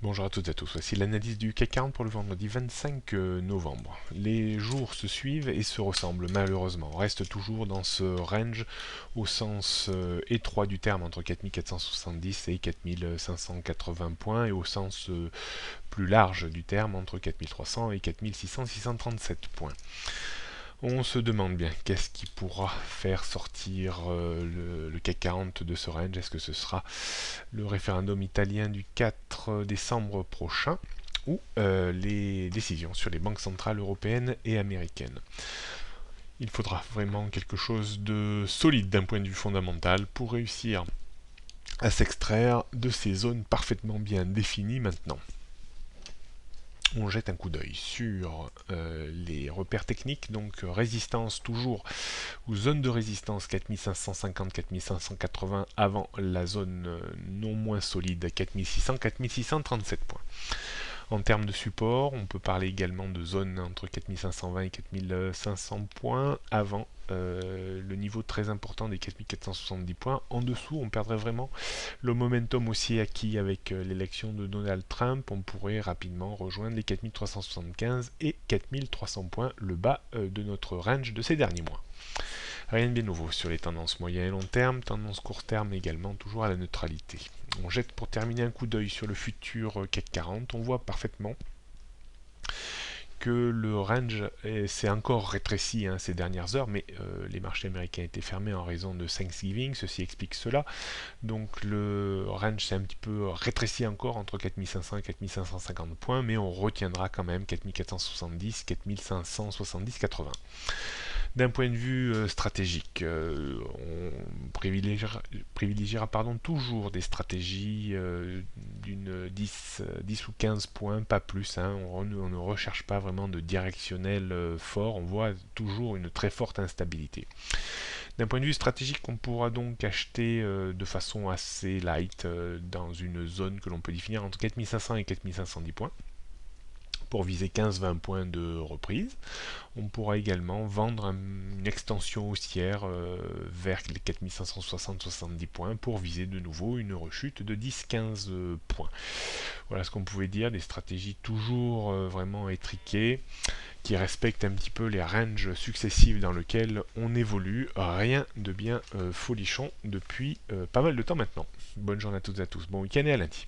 Bonjour à toutes et à tous, voici l'analyse du CAC 40 pour le vendredi 25 novembre. Les jours se suivent et se ressemblent malheureusement. On reste toujours dans ce range au sens étroit du terme entre 4470 et 4580 points et au sens plus large du terme entre 4300 et 4600-637 points. On se demande bien qu'est-ce qui pourra faire sortir le CAC 40 de ce range. Est-ce que ce sera le référendum italien du 4 décembre prochain ou les décisions sur les banques centrales européennes et américaines? Il faudra vraiment quelque chose de solide d'un point de vue fondamental pour réussir à s'extraire de ces zones parfaitement bien définies maintenant. On jette un coup d'œil sur les repères techniques, donc résistance toujours, ou zone de résistance 4550-4580 avant la zone non moins solide 4600-4637 points. En termes de support, on peut parler également de zones entre 4520 et 4500 points avant le niveau très important des 4470 points. En dessous, on perdrait vraiment le momentum aussi acquis avec l'élection de Donald Trump. On pourrait rapidement rejoindre les 4375 et 4300 points, le bas de notre range de ces derniers mois. Rien de bien nouveau sur les tendances moyen et long terme, tendances court terme également toujours à la neutralité. On jette pour terminer un coup d'œil sur le futur CAC 40, on voit parfaitement que le range s'est encore rétréci ces dernières heures, mais les marchés américains étaient fermés en raison de Thanksgiving, ceci explique cela. Donc le range s'est un petit peu rétréci encore entre 4500 et 4550 points, mais on retiendra quand même 4470, 4570-80. D'un point de vue stratégique, on privilégiera toujours des stratégies d'une 10 ou 15 points, pas plus. On ne recherche pas vraiment de directionnel fort, on voit toujours une très forte instabilité. D'un point de vue stratégique, on pourra donc acheter de façon assez light dans une zone que l'on peut définir entre 4500 et 4510 points pour viser 15-20 points de reprise. On pourra également vendre une extension haussière vers les 4560-70 points pour viser de nouveau une rechute de 10-15 points. Voilà ce qu'on pouvait dire, des stratégies toujours vraiment étriquées, qui respectent un petit peu les ranges successifs dans lesquels on évolue. Rien de bien folichon depuis pas mal de temps maintenant. Bonne journée à toutes et à tous, bon week-end et à lundi.